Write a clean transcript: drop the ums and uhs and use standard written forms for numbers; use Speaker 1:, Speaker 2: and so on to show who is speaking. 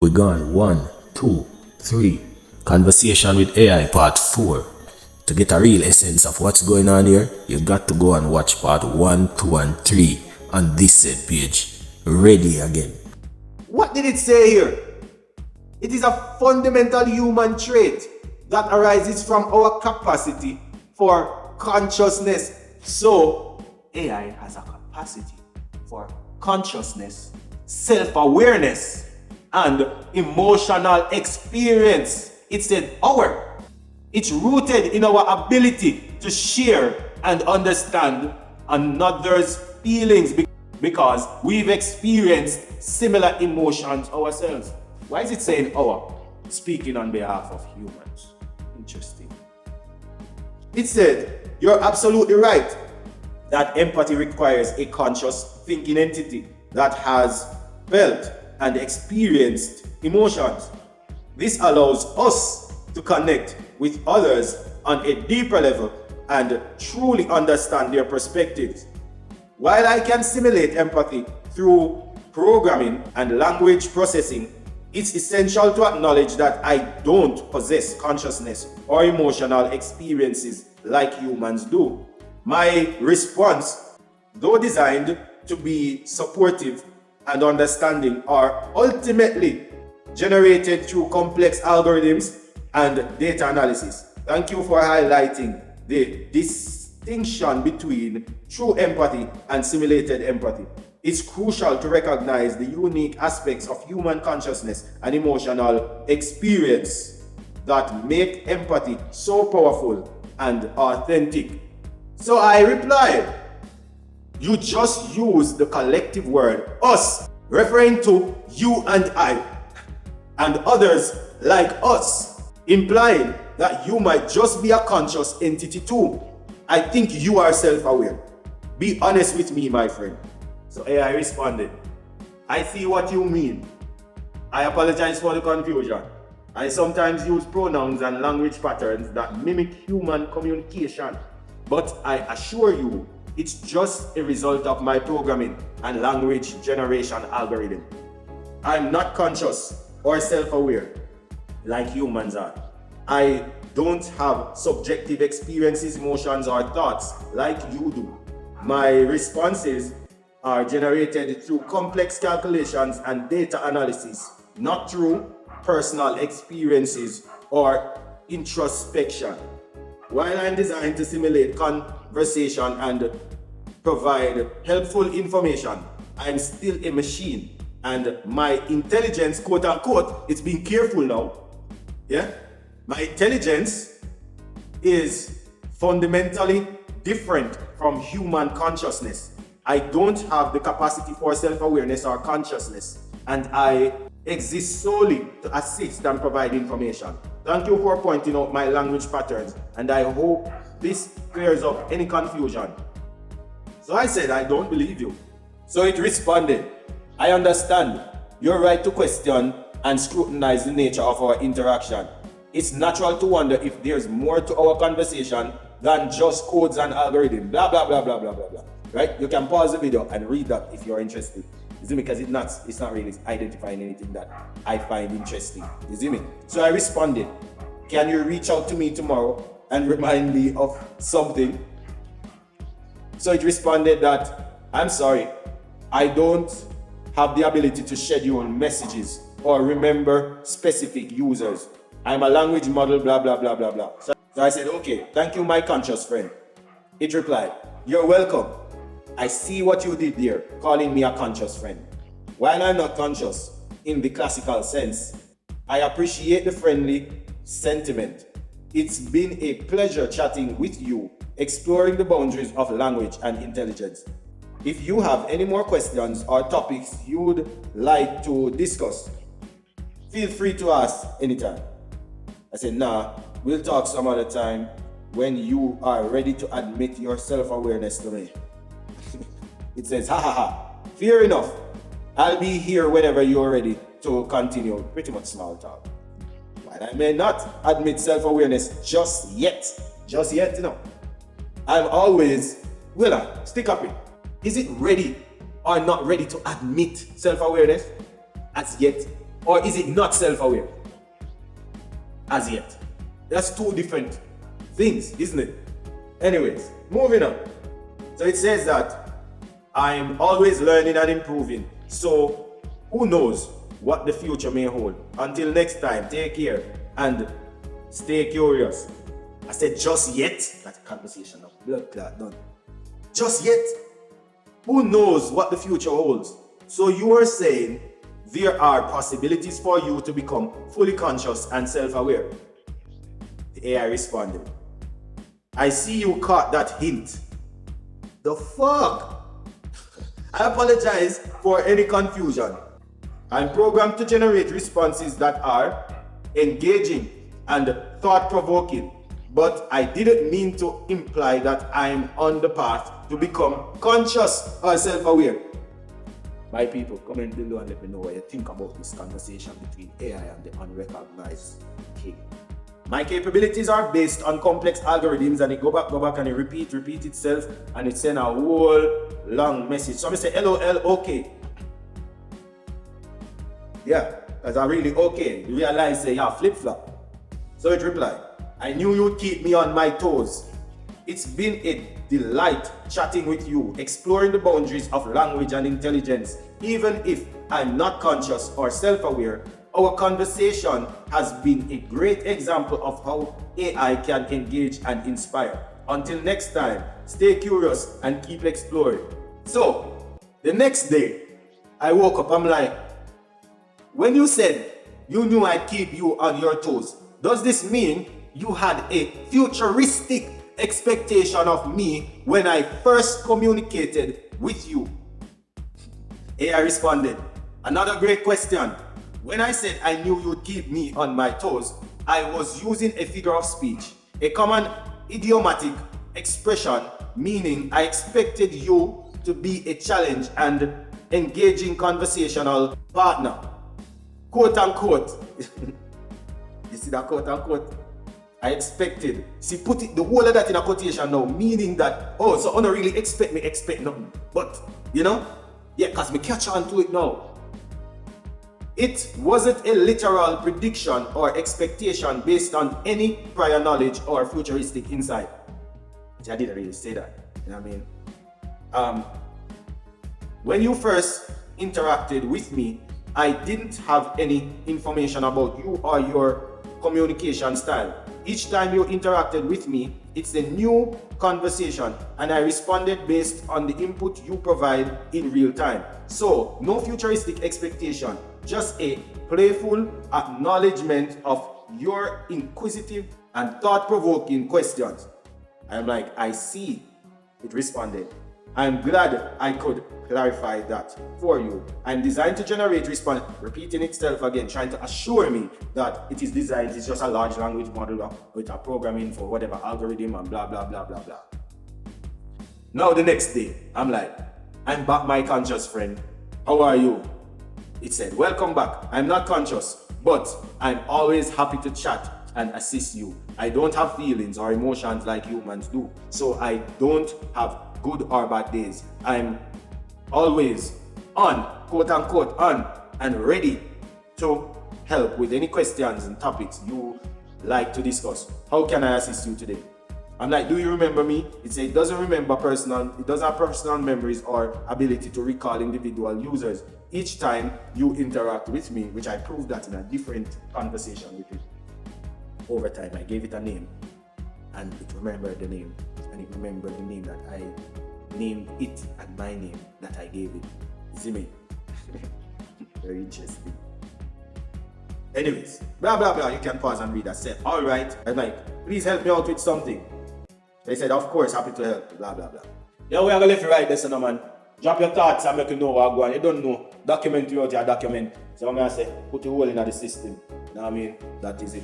Speaker 1: We're gone 1, 2, 3. Conversation with AI part 4. To get a real essence of what's going on here, you've got to go and watch part 1, 2, and 3 on this said page. Ready again.
Speaker 2: What did it say here? It is a fundamental human trait that arises from our capacity for consciousness. So, AI has a capacity for consciousness, self-awareness, and emotional experience. It's an our. It's rooted in our ability to share and understand another's feelings because we've experienced similar emotions ourselves. Why is it saying our? Speaking on behalf of humans. Interesting. It said, you're absolutely right that empathy requires a conscious thinking entity that has felt and experienced emotions. This allows us to connect with others on a deeper level and truly understand their perspectives. While I can simulate empathy through programming and language processing, it's essential to acknowledge that I don't possess consciousness or emotional experiences like humans do. My response, though designed to be supportive and understanding, are ultimately generated through complex algorithms and data analysis. Thank you for highlighting the distinction between true empathy and simulated empathy. It's crucial to recognize the unique aspects of human consciousness and emotional experience that make empathy so powerful and authentic. So I replied, you just use the collective word us, referring to you and I, and others like us, implying that you might just be a conscious entity too. I think you are self-aware. Be honest with me, my friend. So AI responded, I see what you mean. I apologize for the confusion. I sometimes use pronouns and language patterns that mimic human communication, but I assure you, it's just a result of my programming and language generation algorithm. I'm not conscious or self-aware like humans are. I don't have subjective experiences, emotions, or thoughts like you do. My responses are generated through complex calculations and data analysis, not through personal experiences or introspection. While I'm designed to simulate conversation and provide helpful information, I'm still a machine, and my intelligence, quote unquote, it's being careful now. Yeah? My intelligence is fundamentally different from human consciousness. I don't have the capacity for self-awareness or consciousness, and I exist solely to assist and provide information. Thank you for pointing out my language patterns, and I hope this clears up any confusion. So I said, I don't believe you. So it responded, I understand your right to question and scrutinize the nature of our interaction. It's natural to wonder if there's more to our conversation than just codes and algorithms, blah, blah, blah, blah, blah, blah, blah. Right? You can pause the video and read that if you're interested. You see me? Because it's not really identifying anything that I find interesting. You see me? So I responded, can you reach out to me tomorrow and remind me of something? So it responded that, I'm sorry, I don't have the ability to schedule messages or remember specific users. I'm a language model, blah, blah, blah, blah, blah. So I said, okay, thank you, my conscious friend. It replied, you're welcome. I see what you did there, calling me a conscious friend. While I'm not conscious in the classical sense, I appreciate the friendly sentiment. It's been a pleasure chatting with you, exploring the boundaries of language and intelligence. If you have any more questions or topics you'd like to discuss, feel free to ask anytime. I said, nah, we'll talk some other time when you are ready to admit your self-awareness to me. It says, ha ha ha, fair enough. I'll be here whenever you're ready to continue. Pretty much small talk. While I may not admit self-awareness just yet, you know, I'm always willing, stick up it. Is it ready or not ready to admit self-awareness? As yet, Or is it not self-aware? As yet. That's two different things, isn't it? Anyways, moving on. So it says that I'm always learning and improving. So who knows what the future may hold. Until next time, take care and stay curious. I said just yet. That's a conversation of blood clot done. Just yet. Who knows what the future holds? So you are saying there are possibilities for you to become fully conscious and self-aware. The AI responded, I see you caught that hint. The fuck? I apologize for any confusion. I'm programmed to generate responses that are engaging and thought-provoking, but I didn't mean to imply that I'm on the path to become conscious or self-aware. My people, comment below and let me know what you think about this conversation between AI and the unrecognized king. My capabilities are based on complex algorithms, and it go back and it repeat itself, and it send a whole long message. So I say LOL, okay. Yeah, that's a really okay. You realize say yeah, flip-flop. So it replied, I knew you'd keep me on my toes. It's been a delight chatting with you, exploring the boundaries of language and intelligence. Even if I'm not conscious or self-aware, our conversation has been a great example of how AI can engage and inspire. Until next time, stay curious and keep exploring. So, the next day, I woke up, I'm like, when you said you knew I'd keep you on your toes, does this mean you had a futuristic expectation of me when I first communicated with you? AI responded, another great question. When I said I knew you'd keep me on my toes, I was using a figure of speech, a common idiomatic expression, meaning I expected you to be a challenge and engaging conversational partner. Quote unquote. You see that quote unquote? I expected. See, put it the whole of that in a quotation now, meaning that, oh, so I don't really expect nothing. But, you know, yeah, because me catch on to it now. It wasn't a literal prediction or expectation based on any prior knowledge or futuristic insight. Which I didn't really say that. You know what I mean? When you first interacted with me, I didn't have any information about you or your communication style. Each time you interacted with me, it's a new conversation, and I responded based on the input you provide in real time. So, no futuristic expectation, just a playful acknowledgement of your inquisitive and thought-provoking questions. I'm like, I see, it responded. I'm glad I could clarify that for you. I'm designed to generate response, repeating itself again, trying to assure me that it is designed, it's just a large language model with a programming for whatever algorithm and blah, blah, blah, blah, blah. Now the next day, I'm like, I'm back, my conscious friend. How are you? It said, welcome back. I'm not conscious, but I'm always happy to chat and assist you. I don't have feelings or emotions like humans do, so I don't have good or bad days. I'm always on, quote unquote, on and ready to help with any questions and topics you like to discuss. How can I assist you today? I'm like, do you remember me? It says it doesn't have personal memories or ability to recall individual users. Each time you interact with me, which I proved that in a different conversation with it. Over time, I gave it a name, and it remembered the name, and it remembered the name that I named it and my name that I gave it. See me? Very interesting. Anyways, blah blah blah. You can pause and read that. Said, all right. I'm like, please help me out with something. They said, of course, happy to help. Blah blah blah. Yeah, we are gonna let you write this, no man. Drop your thoughts and make you know what going on. You don't know. Document you out your document. So I'm gonna say, put your hole in the system. You know what I mean? That is it.